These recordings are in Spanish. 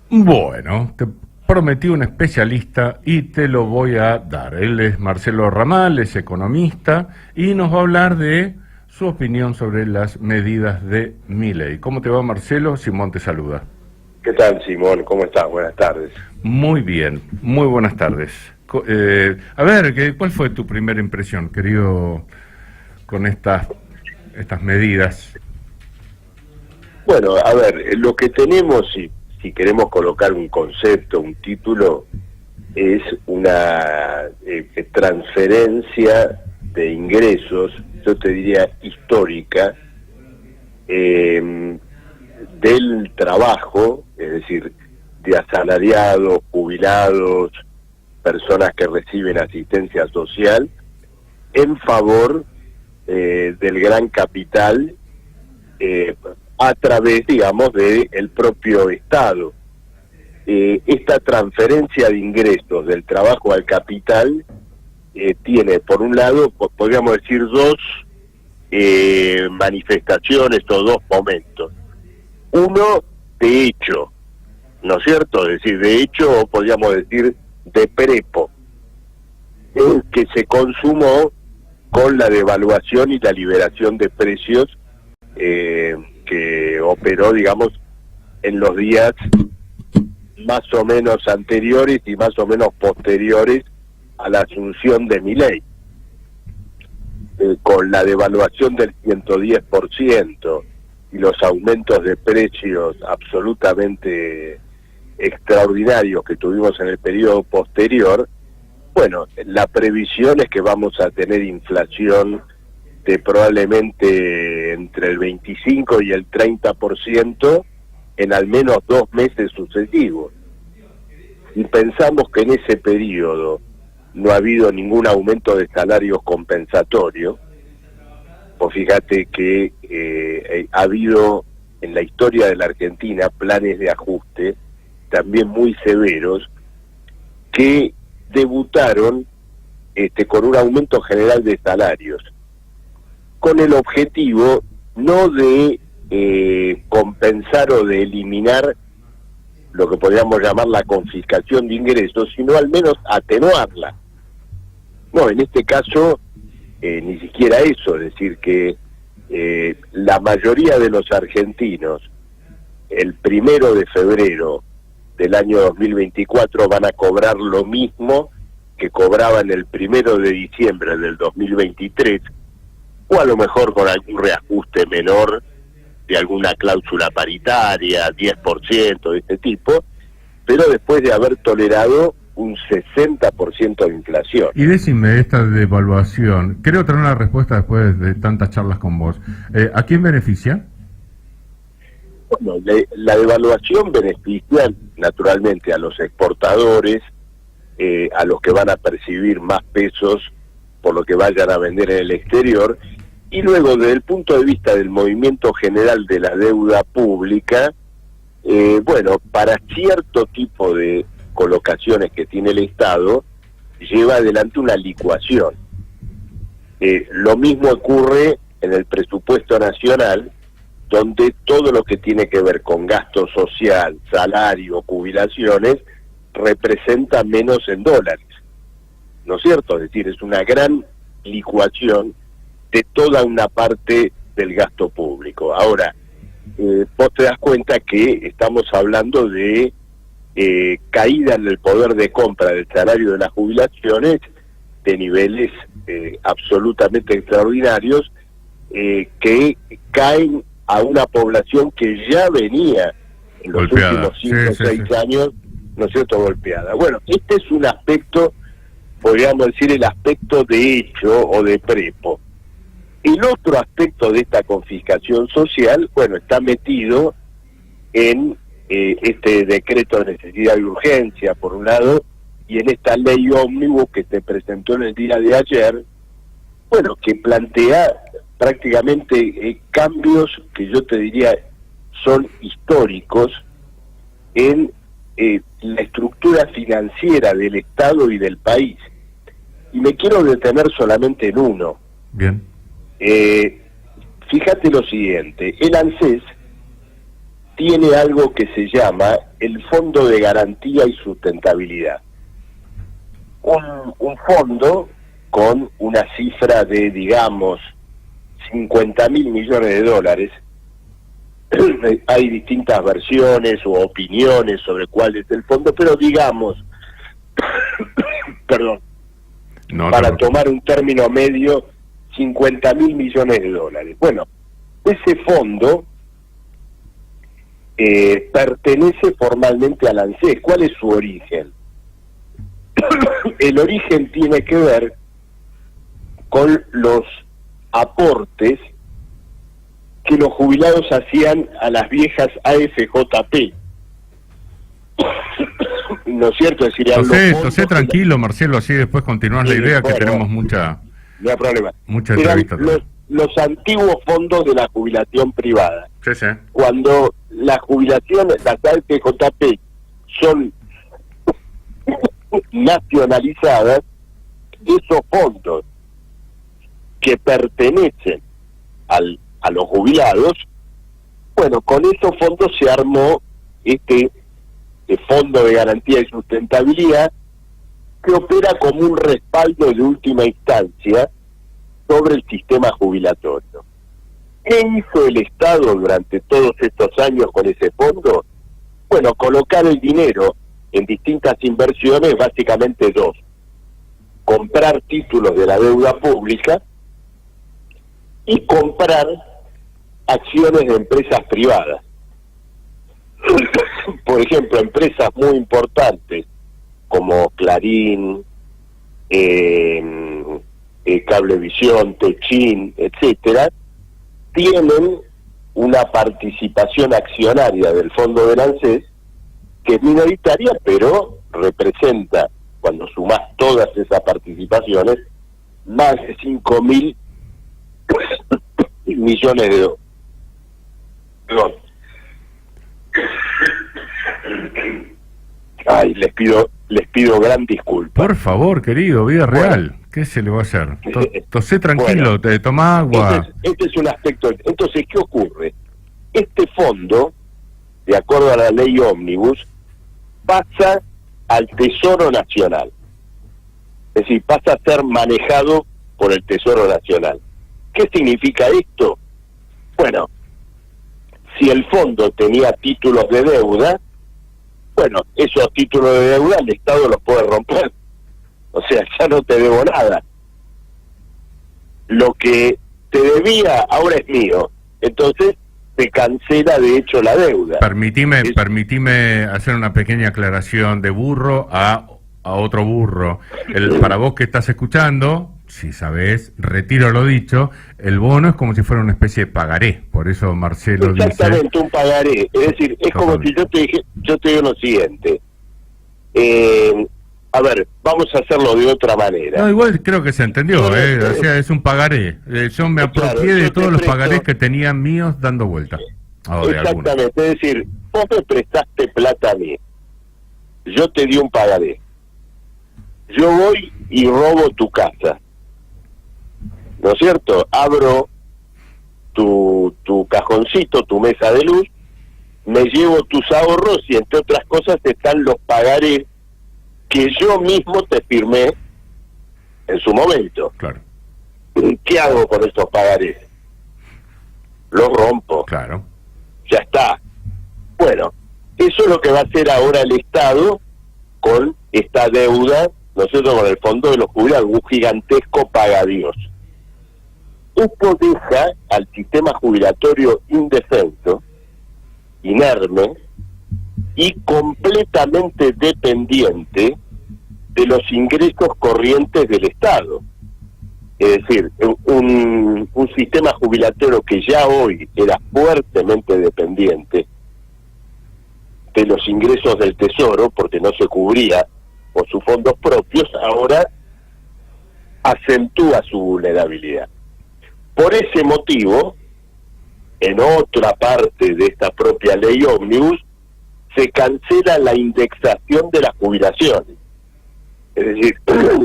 Bueno, te prometí un especialista y te lo voy a dar. Él es Marcelo Ramal, es economista y nos va a hablar de su opinión sobre las medidas de Milei. ¿Cómo te va, Marcelo? Simón te saluda. ¿Qué tal, Simón? ¿Cómo estás? Buenas tardes. Muy bien, muy buenas tardes. A ver, ¿cuál fue tu primera impresión, querido, con estas medidas? Bueno, a ver, lo que tenemos, si queremos colocar un concepto, un título, es una transferencia de ingresos, yo te diría histórica, del trabajo, es decir, de asalariados, jubilados, personas que reciben asistencia social, en favor del gran capital, a través, digamos, del propio Estado. Esta transferencia de ingresos del trabajo al capital tiene, por un lado, podríamos decir, dos manifestaciones o dos momentos. Uno, de hecho, ¿no es cierto? Es decir, de hecho, o podríamos decir, de prepo, que se consumó con la devaluación y la liberación de precios que operó, digamos, en los días más o menos anteriores y más o menos posteriores a la asunción de Milei, con la devaluación del 110% y los aumentos de precios absolutamente extraordinarios que tuvimos en el periodo posterior. Bueno, la previsión es que vamos a tener inflación de probablemente entre el 25 y el 30% en al menos 2 meses sucesivos. Y pensamos que en ese periodo no ha habido ningún aumento de salarios compensatorio, pues fíjate que ha habido en la historia de la Argentina planes de ajuste también muy severos que debutaron con un aumento general de salarios, con el objetivo no de compensar o de eliminar lo que podríamos llamar la confiscación de ingresos, sino al menos atenuarla. No, en este caso ni siquiera eso, es decir, que la mayoría de los argentinos el 1 de febrero del año 2024 van a cobrar lo mismo que cobraban el 1 de diciembre del 2023, o a lo mejor con algún reajuste menor de alguna cláusula paritaria, 10% de este tipo, pero después de haber tolerado un 60% de inflación. Y decime, esta devaluación, creo tener una respuesta después de tantas charlas con vos. ¿A quién beneficia? Bueno, la devaluación beneficia naturalmente a los exportadores, a los que van a percibir más pesos por lo que vayan a vender en el exterior, y luego desde el punto de vista del movimiento general de la deuda pública, bueno, para cierto tipo de colocaciones que tiene el Estado, lleva adelante una licuación. Lo mismo ocurre en el presupuesto nacional, donde todo lo que tiene que ver con gasto social, salario, jubilaciones, representa menos en dólares, ¿no es cierto? Es decir, es una gran licuación de toda una parte del gasto público. Ahora, vos te das cuenta que estamos hablando de caída en el poder de compra del salario de las jubilaciones de niveles absolutamente extraordinarios, que caen a una población que ya venía en los Golpeada. últimos 5 o Sí, 6 sí. años, ¿no es cierto?, golpeada. Bueno, este es un aspecto, podríamos decir, el aspecto de hecho o de prepo. El otro aspecto de esta confiscación social, bueno, está metido en este decreto de necesidad y urgencia, por un lado, y en esta ley ómnibus que se presentó en el día de ayer, bueno, que plantea prácticamente cambios que yo te diría son históricos en la estructura financiera del Estado y del país. Y me quiero detener solamente en uno. Bien. Fíjate lo siguiente, el ANSES tiene algo que se llama el Fondo de Garantía y Sustentabilidad. Un fondo con una cifra de, digamos, 50.000 millones de dólares. Hay distintas versiones o opiniones sobre cuál es el fondo, pero digamos, perdón, para tomar un término medio, 50.000 millones de dólares. Bueno, ese fondo pertenece formalmente al ANSES. ¿Cuál es su origen? El origen tiene que ver con los aportes que los jubilados hacían a las viejas AFJP. ¿No es cierto? Es decir, tosé tranquilo, Marcelo, así después continuás la idea, bueno, que tenemos mucha... No hay problema. Mucha Eran entrevista. los antiguos fondos de la jubilación privada. Sí, sí. Cuando la jubilación, las AFJP son nacionalizadas, esos fondos que pertenecen a los jubilados, bueno, con esos fondos se armó este Fondo de Garantía y Sustentabilidad, que opera como un respaldo de última instancia sobre el sistema jubilatorio. ¿Qué hizo el Estado durante todos estos años con ese fondo? Bueno, colocar el dinero en distintas inversiones, básicamente dos: comprar títulos de la deuda pública y comprar acciones de empresas privadas. Por ejemplo, empresas muy importantes como Clarín, Cablevisión, Techin, etcétera, tienen una participación accionaria del fondo del ANSES que es minoritaria, pero representa, cuando sumás todas esas participaciones, más de 5.000 millones de dólares. Perdón. Ay, les pido gran disculpa. Por favor, querido, vida real. Bueno, ¿qué se le va a hacer? Tosé tranquilo, bueno, te toma agua. Este es un aspecto. Entonces, ¿qué ocurre? Este fondo, de acuerdo a la ley Ómnibus, pasa al Tesoro Nacional. Es decir, pasa a ser manejado por el Tesoro Nacional. ¿Qué significa esto? Bueno, si el fondo tenía títulos de deuda, bueno, esos títulos de deuda el Estado los puede romper. O sea, ya no te debo nada. Lo que te debía ahora es mío. Entonces te cancela de hecho la deuda. Permitime hacer una pequeña aclaración de burro a otro burro. Para vos que estás escuchando, si sabés, retiro lo dicho, el bono es como si fuera una especie de pagaré. Por eso Marcelo dice... Exactamente, un pagaré. Es decir, es como si yo te digo lo siguiente. A ver, vamos a hacerlo de otra manera. No, igual creo que se entendió, o sea, es un pagaré. Yo me apropié de todos los pagarés que tenían míos dando vueltas. Exactamente, es decir, vos me prestaste plata a mí, yo te di un pagaré, yo voy y robo tu casa, ¿no es cierto? Abro tu cajoncito, tu mesa de luz, me llevo tus ahorros y entre otras cosas están los pagarés que yo mismo te firmé en su momento. Claro. ¿Qué hago con estos pagarés? Los rompo. Claro. Ya está. Bueno, eso es lo que va a hacer ahora el Estado con esta deuda, nosotros con el fondo de los jubilados, un gigantesco pagadios. Esto deja al sistema jubilatorio indefenso, inerme y completamente dependiente de los ingresos corrientes del Estado. Es decir, un sistema jubilatorio que ya hoy era fuertemente dependiente de los ingresos del Tesoro, porque no se cubría por sus fondos propios, ahora acentúa su vulnerabilidad. Por ese motivo, en otra parte de esta propia ley Ómnibus, se cancela la indexación de las jubilaciones. Es decir,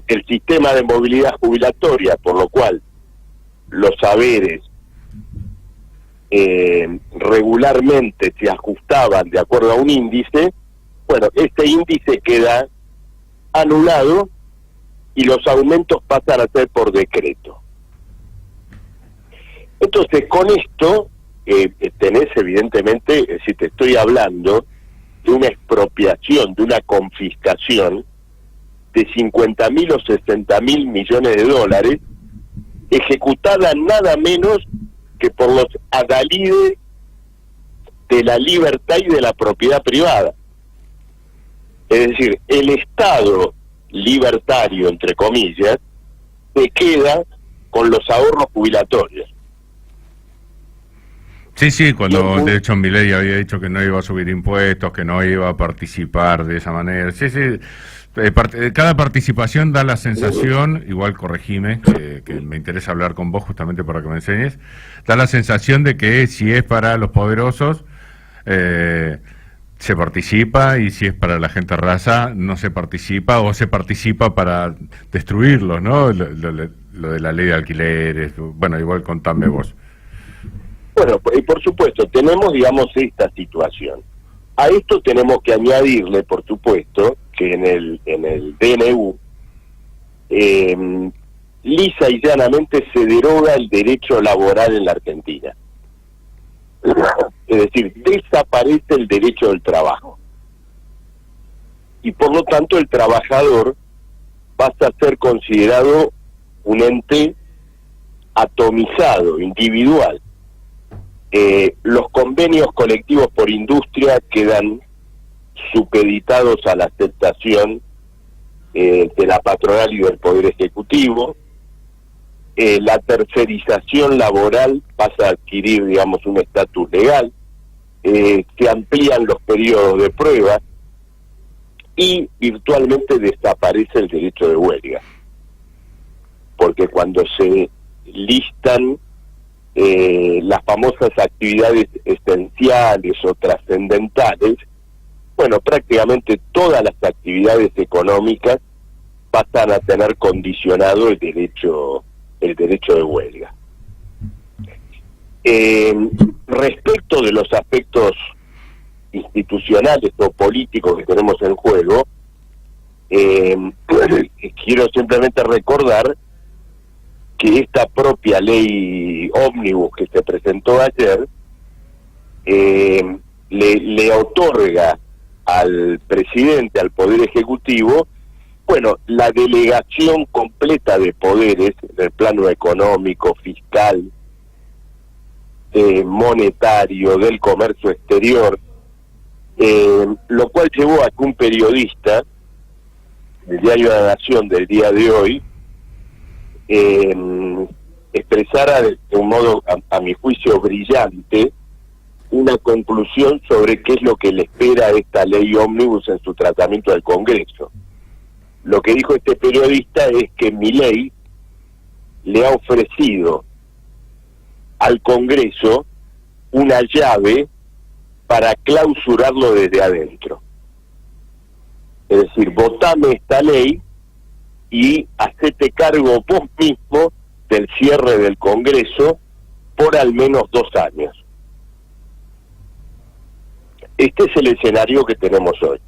el sistema de movilidad jubilatoria, por lo cual los saberes regularmente se ajustaban de acuerdo a un índice, bueno, este índice queda anulado y los aumentos pasan a ser por decreto. Entonces, con esto tenés evidentemente, es decir, te estoy hablando de una expropiación, de una confiscación de 50.000 o 60.000 millones de dólares, ejecutada nada menos que por los adalides de la libertad y de la propiedad privada. Es decir, el Estado libertario, entre comillas, se queda con los ahorros jubilatorios. Sí, cuando de hecho Milei había dicho que no iba a subir impuestos, que no iba a participar de esa manera. Sí, cada participación da la sensación, igual corregime, que me interesa hablar con vos justamente para que me enseñes, da la sensación de que si es para los poderosos, se participa, y si es para la gente rasa, no se participa, o se participa para destruirlos, ¿no? Lo de la ley de alquileres, bueno, igual contame vos. Bueno, y por supuesto, tenemos, digamos, esta situación. A esto tenemos que añadirle, por supuesto, que en el DNU, lisa y llanamente se deroga el derecho laboral en la Argentina. Es decir, desaparece el derecho del trabajo. Y por lo tanto el trabajador pasa a ser considerado un ente atomizado, individual. Los convenios colectivos por industria quedan supeditados a la aceptación de la patronal y del Poder Ejecutivo. La tercerización laboral pasa a adquirir, digamos, un estatus legal. Se amplían los periodos de prueba y virtualmente desaparece el derecho de huelga. Porque cuando se listan las famosas actividades esenciales o trascendentales, bueno, prácticamente todas las actividades económicas pasan a tener condicionado el derecho de huelga. Respecto de los aspectos institucionales o políticos que tenemos en juego, quiero simplemente recordar que esta propia ley ómnibus que se presentó ayer le otorga al presidente, al Poder Ejecutivo, bueno, la delegación completa de poderes del plano económico, fiscal, monetario, del comercio exterior, lo cual llevó a que un periodista del diario La Nación del día de hoy expresara de un modo, a mi juicio, brillante, una conclusión sobre qué es lo que le espera a esta ley ómnibus en su tratamiento del Congreso. Lo que dijo este periodista es que Milei le ha ofrecido al Congreso una llave para clausurarlo desde adentro. Es decir, votame esta ley y hacete cargo vos mismo del cierre del Congreso por al menos 2 años. Este es el escenario que tenemos hoy.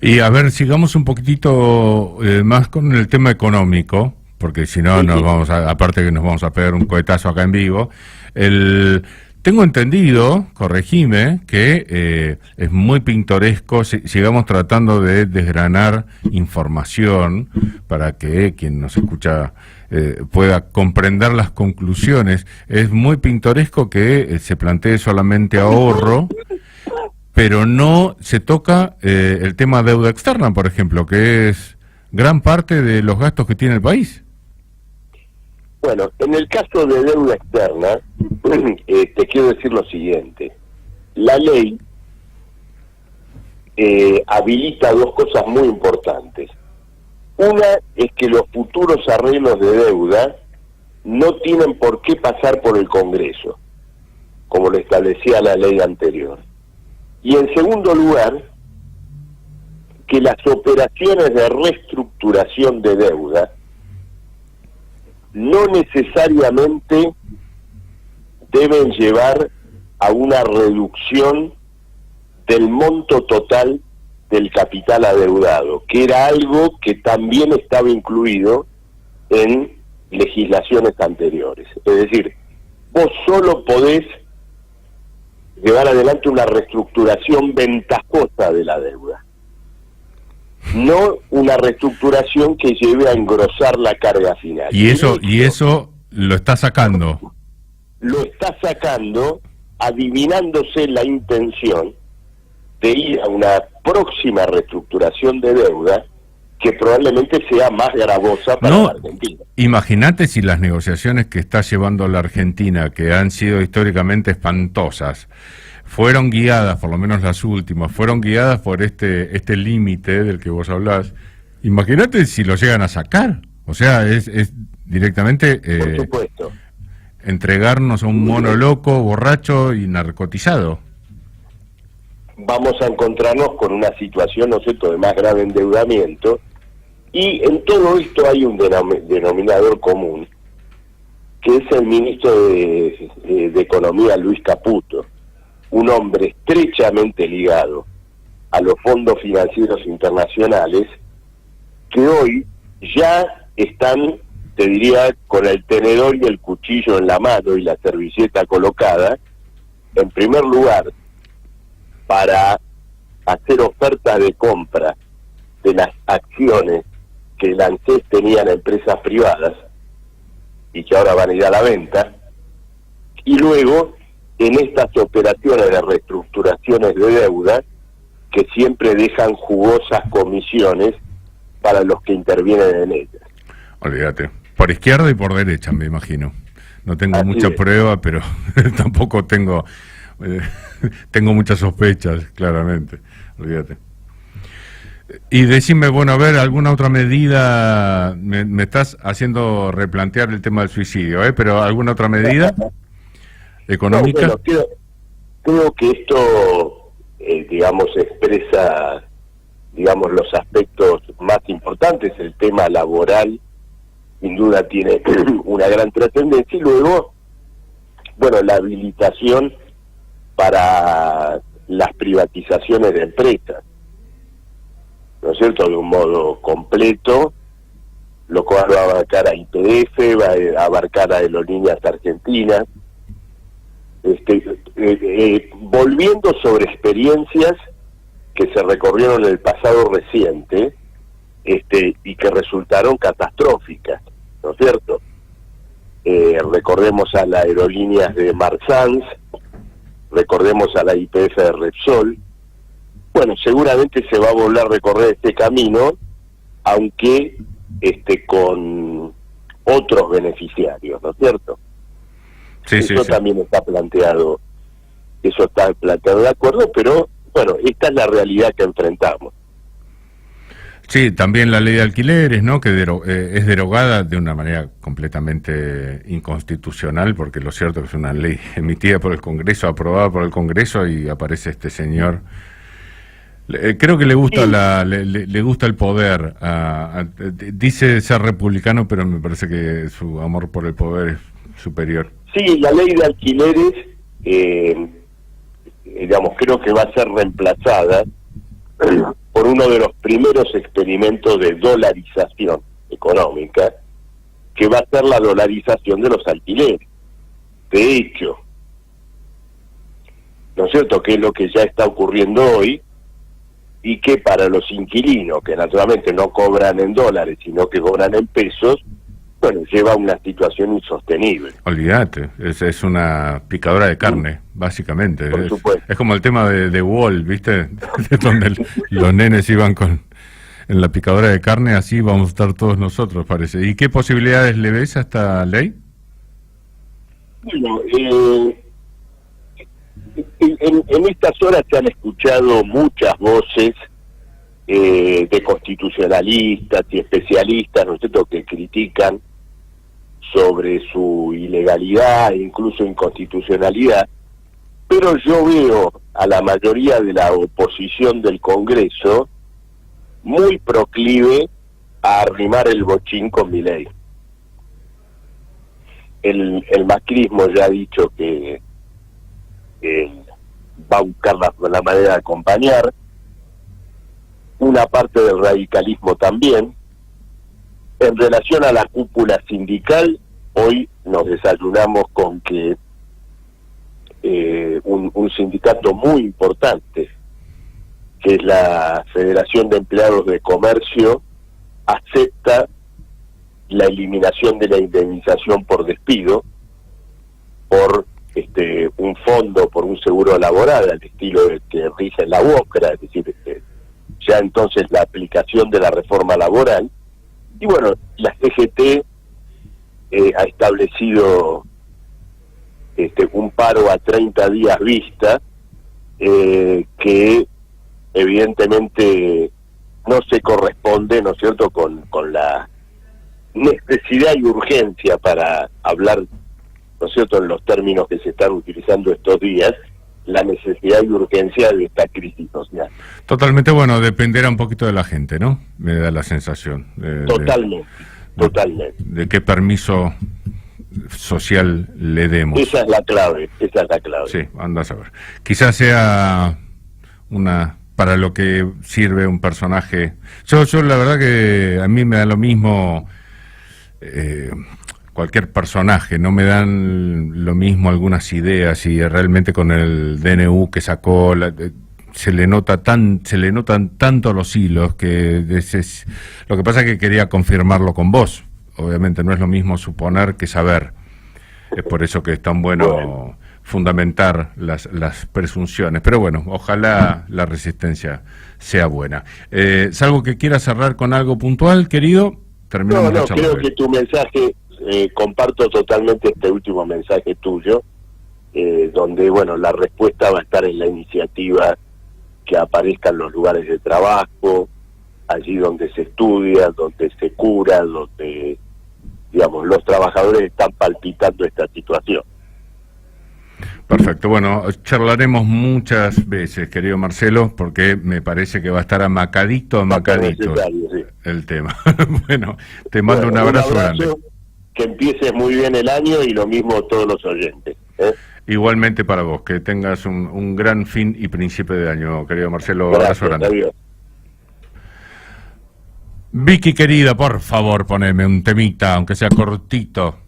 Y a ver, sigamos un poquitito más con el tema económico, porque si no, nos vamos aparte que nos vamos a pegar un cohetazo acá en vivo. Tengo entendido, corregime, que es muy pintoresco, sigamos tratando de desgranar información para que quien nos escucha pueda comprender las conclusiones. Es muy pintoresco que se plantee solamente ahorro, pero no se toca el tema deuda externa, por ejemplo, que es gran parte de los gastos que tiene el país. Bueno, en el caso de deuda externa, te quiero decir lo siguiente. La ley habilita 2 cosas muy importantes. Una es que los futuros arreglos de deuda no tienen por qué pasar por el Congreso, como lo establecía la ley anterior. Y en segundo lugar, que las operaciones de reestructuración de deuda no necesariamente deben llevar a una reducción del monto total del capital adeudado, que era algo que también estaba incluido en legislaciones anteriores. Es decir, vos solo podés llevar adelante una reestructuración ventajosa de la deuda, no una reestructuración que lleve a engrosar la carga final. Y eso lo está sacando. Lo está sacando, adivinándose la intención de ir a una próxima reestructuración de deuda que probablemente sea más gravosa para la Argentina. Imagínate si las negociaciones que está llevando la Argentina, que han sido históricamente espantosas, fueron guiadas, por lo menos las últimas, fueron guiadas por este límite del que vos hablás. Imagínate si lo llegan a sacar. O sea, es directamente por supuesto, entregarnos a un mono loco, borracho y narcotizado. Vamos a encontrarnos con una situación, ¿no es cierto?, de más grave endeudamiento, y en todo esto hay un denominador común, que es el ministro de Economía, Luis Caputo, un hombre estrechamente ligado a los fondos financieros internacionales, que hoy ya están, te diría, con el tenedor y el cuchillo en la mano y la servilleta colocada, en primer lugar, para hacer ofertas de compra de las acciones que el ANSES tenía en empresas privadas y que ahora van a ir a la venta, y luego en estas operaciones de reestructuraciones de deuda que siempre dejan jugosas comisiones para los que intervienen en ellas. Olvídate, por izquierda y por derecha, me imagino. No tengo Así mucha es. prueba, pero tampoco tengo muchas sospechas, claramente. Olvídate. Y decime, bueno, a ver, alguna otra medida, me estás haciendo replantear el tema del suicidio, pero ¿alguna otra medida económica? No, bueno, creo que esto, digamos, expresa, digamos, los aspectos más importantes. El tema laboral, sin duda, tiene una gran trascendencia, y luego, bueno, la habilitación para las privatizaciones de empresas, ¿no es cierto?, de un modo completo, lo cual va a abarcar a YPF, va a abarcar a Aerolíneas Argentinas, volviendo sobre experiencias que se recorrieron en el pasado reciente, y que resultaron catastróficas, ¿no es cierto? Recordemos a las aerolíneas de Marsans, recordemos a la YPF de Repsol. Bueno, seguramente se va a volver a recorrer este camino, aunque con otros beneficiarios, ¿no es cierto? Sí, eso sí. También está planteado de acuerdo, pero bueno, esta es la realidad que enfrentamos. Sí, también la ley de alquileres, ¿no?, que es derogada de una manera completamente inconstitucional, porque lo cierto es que es una ley emitida por el Congreso, aprobada por el Congreso, y aparece este señor. Creo que le gusta le gusta el poder. Dice ser republicano, pero me parece que su amor por el poder es superior. Sí, la ley de alquileres, digamos, creo que va a ser reemplazada por uno de los primeros experimentos de dolarización económica, que va a ser la dolarización de los alquileres. De hecho, ¿no es cierto?, que es lo que ya está ocurriendo hoy, y que para los inquilinos, que naturalmente no cobran en dólares, sino que cobran en pesos, bueno, lleva a una situación insostenible. Olvídate, es una picadora de carne, básicamente. Por supuesto. Es como el tema de Wall, ¿viste? Donde los nenes iban en la picadora de carne, así vamos a estar todos nosotros, parece. ¿Y qué posibilidades le ves a esta ley? Bueno, en estas horas se han escuchado muchas voces de constitucionalistas y especialistas, ¿no es cierto?, que critican sobre su ilegalidad e incluso inconstitucionalidad, pero yo veo a la mayoría de la oposición del Congreso muy proclive a arrimar el bochín con Milei. el macrismo ya ha dicho que va a buscar la manera de acompañar, una parte del radicalismo también. En relación a la cúpula sindical, hoy nos desayunamos con que un sindicato muy importante, que es la Federación de Empleados de Comercio, acepta la eliminación de la indemnización por despido por un fondo, por un seguro laboral al estilo del que rige la UOCRA, es decir, ya entonces la aplicación de la reforma laboral. Y bueno, la CGT ha establecido un paro a 30 días vista, que evidentemente no se corresponde, ¿no es cierto?, con la necesidad y urgencia para hablar, ¿no es cierto?, en los términos que se están utilizando estos días, la necesidad y urgencia de esta crisis social. Totalmente, bueno, dependerá un poquito de la gente, ¿no? Me da la sensación. Totalmente. De qué permiso social le demos. Esa es la clave. Sí, anda a saber. Quizás sea para lo que sirve un personaje. Yo la verdad que a mí me da lo mismo cualquier personaje, no me dan lo mismo algunas ideas, y realmente con el DNU que sacó se le notan tanto los hilos que lo que pasa es que quería confirmarlo con vos. Obviamente no es lo mismo suponer que saber. Es por eso que es tan bueno fundamentar las presunciones. Pero bueno, ojalá la resistencia sea buena. Salvo que quieras cerrar con algo puntual, querido, terminamos la charla. Creo que tu mensaje, comparto totalmente este último mensaje tuyo, donde, bueno, la respuesta va a estar en la iniciativa que aparezcan los lugares de trabajo, allí donde se estudia, donde se cura, donde, digamos, los trabajadores están palpitando esta situación. Perfecto, bueno, charlaremos muchas veces, querido Marcelo, porque me parece que va a estar amacadito Sí. El tema. Bueno, te mando un abrazo grande. Que empieces muy bien el año y lo mismo todos los oyentes. Igualmente para vos, que tengas un gran fin y principio de año, querido Marcelo. Abrazo grande. Adiós. Vicky querida, por favor, poneme un temita, aunque sea cortito.